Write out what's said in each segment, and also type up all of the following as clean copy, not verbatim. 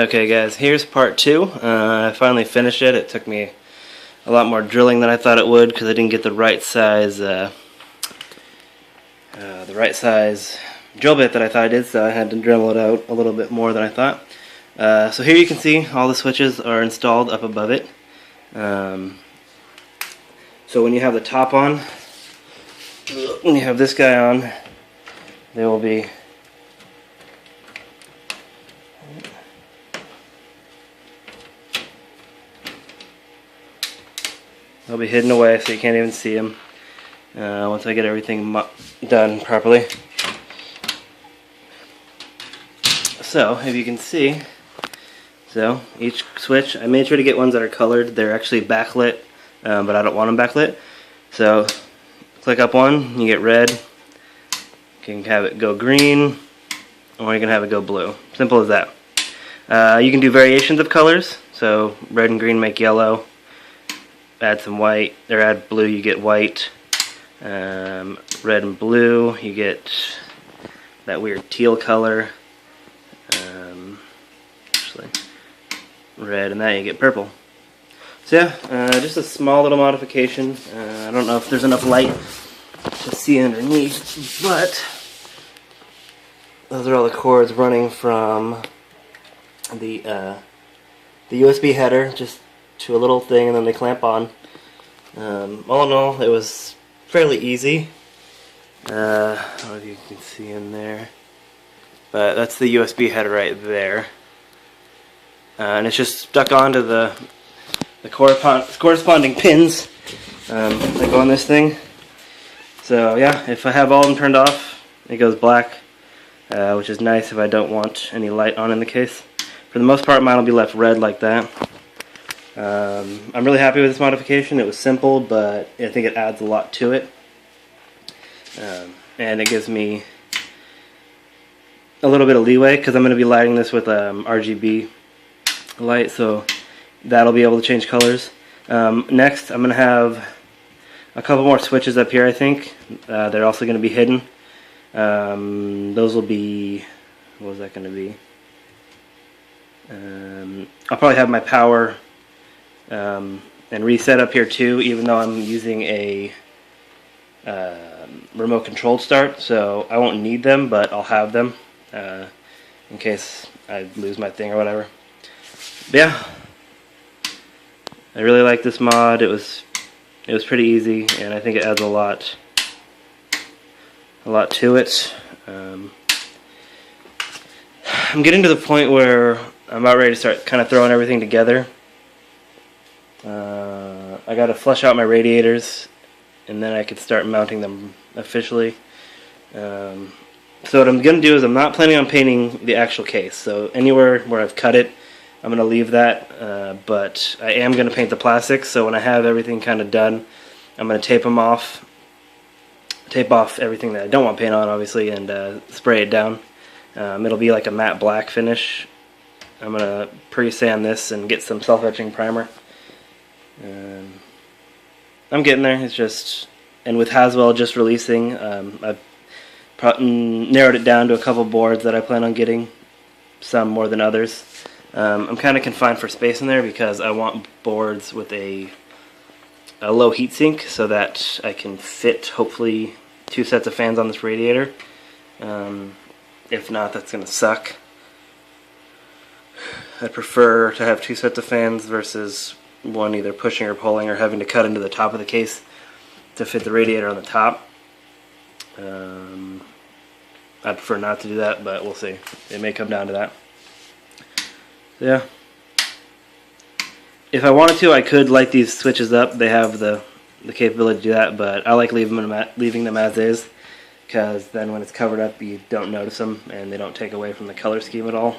Okay guys, here's part 2. I finally finished it. It took me a lot more drilling than I thought it would because I didn't get the right size drill bit that I thought I did, so I had to drill it out a little bit more than I thought. So here you can see all the switches are installed up above it. So when you have the top on, when you have this guy on, they will be they'll be hidden away so you can't even see them once I get everything done properly. So if you can see, so each switch, I made sure to get ones that are colored. They're actually backlit, but I don't want them backlit. So click up one, you get red. You can have it go green, or you can have it go blue. Simple as that. You can do variations of colors. So red and green make yellow. Add some white, or add blue, you get white. Red and blue, you get that weird teal color. Actually, red and that, you get purple. So yeah, just a small little modification. I don't know if there's enough light to see underneath, but those are all the cords running from the USB header just to a little thing, and then they clamp on. All in all, it was fairly easy. I don't know if you can see in there, but that's the USB header right there, and it's just stuck onto the corresponding pins that go on this thing. So yeah, if I have all of them turned off, it goes black, which is nice if I don't want any light on in the case. For the most part, mine will be left red like that. I'm really happy with this modification. It was simple, but I think it adds a lot to it, and it gives me a little bit of leeway because I'm going to be lighting this with RGB light, so that'll be able to change colors. Next, I'm going to have a couple more switches up here, I think. They're also going to be hidden. Those will be, what was that going to be? I'll probably have my power and reset up here too, even though I'm using a remote controlled start, so I won't need them, but I'll have them in case I lose my thing or whatever. But yeah, I really like this mod. It was pretty easy, and I think it adds a lot to it. I'm getting to the point where I'm about ready to start kind of throwing everything together. I got to flush out my radiators, and then I could start mounting them officially. So what I'm going to do is I'm not planning on painting the actual case. So anywhere where I've cut it, I'm going to leave that, but I am going to paint the plastics. So when I have everything kind of done, I'm going to tape off everything that I don't want paint on, obviously, and spray it down. It'll be like a matte black finish. I'm going to pre-sand this and get some self-etching primer. I'm getting there. It's just, and with Haswell just releasing, I've narrowed it down to a couple boards that I plan on getting, some more than others. I'm kind of confined for space in there because I want boards with a low heat sink so that I can fit, hopefully, 2 sets of fans on this radiator. If not, that's going to suck. I'd prefer to have 2 sets of fans versus one either pushing or pulling or having to cut into the top of the case to fit the radiator on the top. I'd prefer not to do that, but we'll see. It may come down to that. So yeah. If I wanted to, I could light these switches up. They have the capability to do that, but I like leaving them as is, because then when it's covered up, you don't notice them, and they don't take away from the color scheme at all.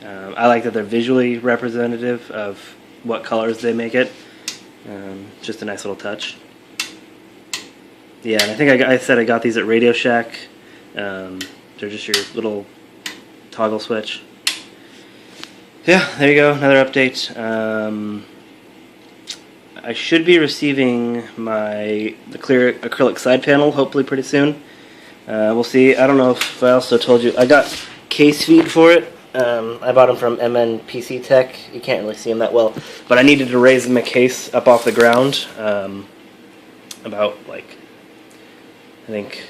I like that they're visually representative of what colors they make it. Just a nice little touch. Yeah, and I think I said I got these at Radio Shack. They're just your little toggle switch. Yeah, there you go, another update. I should be receiving the clear acrylic side panel hopefully pretty soon. We'll see. I don't know if I also told you, I got case feed for it. I bought them from MNPC Tech. You can't really see them that well, but I needed to raise my case up off the ground, about like I think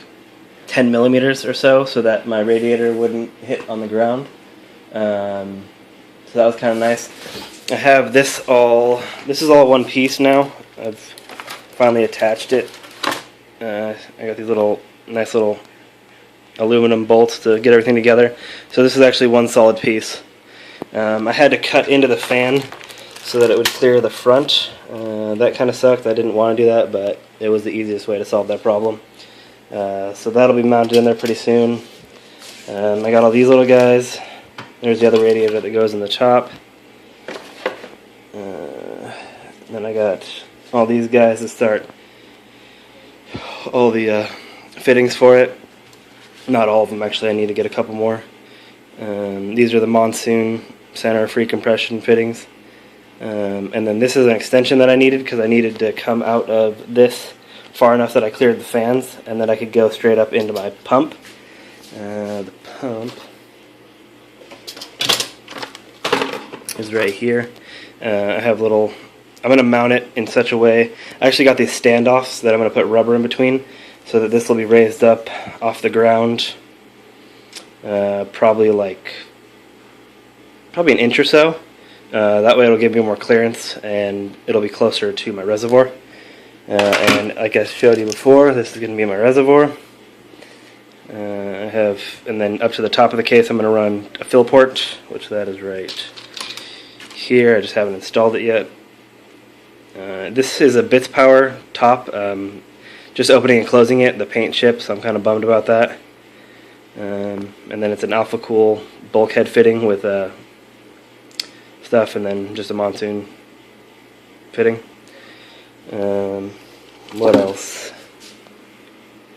10 millimeters or so that my radiator wouldn't hit on the ground. So that was kind of nice. I have this is all one piece now. I've finally attached it. I got these nice little aluminum bolts to get everything together. So this is actually one solid piece. I had to cut into the fan so that it would clear the front. That kind of sucked. I didn't want to do that, but it was the easiest way to solve that problem. So that'll be mounted in there pretty soon. I got all these little guys. There's the other radiator that goes in the top. Then I got all these guys to start all the fittings for it. Not all of them, actually. I need to get a couple more. These are the monsoon center free compression fittings. And then this is an extension that I needed because I needed to come out of this far enough that I cleared the fans and that I could go straight up into my pump. The pump is right here. I have I'm going to mount it in such a way. I actually got these standoffs that I'm going to put rubber in between so that this will be raised up off the ground probably an inch or so. That way it'll give me more clearance and it'll be closer to my reservoir. And like I showed you before, this is going to be my reservoir. And then up to the top of the case I'm going to run a fill port, which that is right here. I just haven't installed it yet. This is a Bits Power top. Just opening and closing it, the paint chips, so I'm kind of bummed about that. And then it's an Alpha Cool bulkhead fitting with stuff, and then just a monsoon fitting. What else?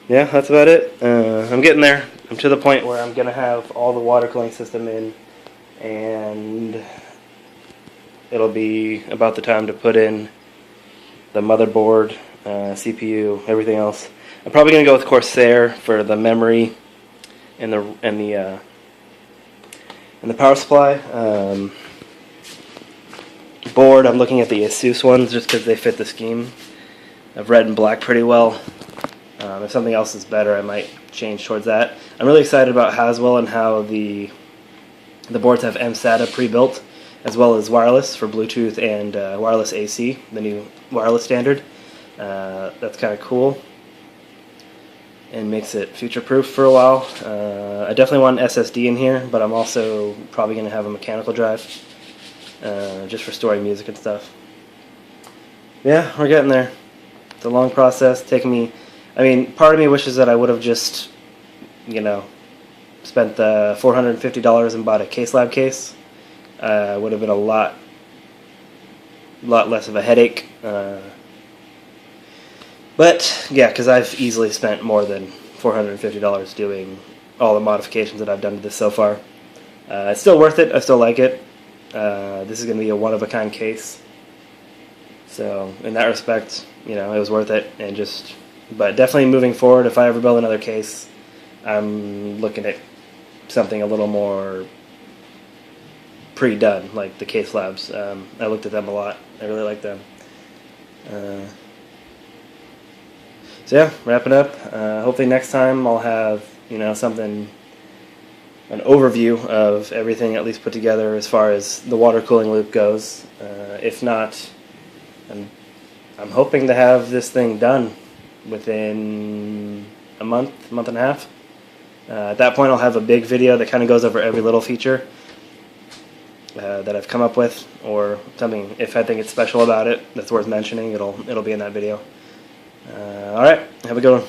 Yeah, that's about it. I'm getting there. I'm to the point where I'm going to have all the water cooling system in, and it'll be about the time to put in the motherboard, CPU, everything else. I'm probably going to go with Corsair for the memory and the power supply. Board, I'm looking at the Asus ones just because they fit the scheme of red and black pretty well. If something else is better, I might change towards that. I'm really excited about Haswell and how the boards have mSATA pre-built, as well as wireless for Bluetooth and wireless AC, the new wireless standard. That's kind of cool and makes it future-proof for a while. I definitely want an SSD in here, but I'm also probably going to have a mechanical drive just for storing music and stuff. Yeah, we're getting there. It's a long process, taking me... I mean, part of me wishes that I would have just, spent the $450 and bought a CaseLab case. Would have been a lot less of a headache. But, yeah, because I've easily spent more than $450 doing all the modifications that I've done to this so far. It's still worth it. I still like it. This is going to be a one-of-a-kind case. So, in that respect, it was worth it. But definitely moving forward, if I ever build another case, I'm looking at something a little more pre-done, like the CaseLabs. I looked at them a lot. I really like them. So yeah, wrapping up. Hopefully next time I'll have an overview of everything at least put together as far as the water cooling loop goes. If not, I'm hoping to have this thing done within a month and a half. At that point I'll have a big video that kind of goes over every little feature that I've come up with, or something if I think it's special about it that's worth mentioning. It'll be in that video. Alright, have a good one.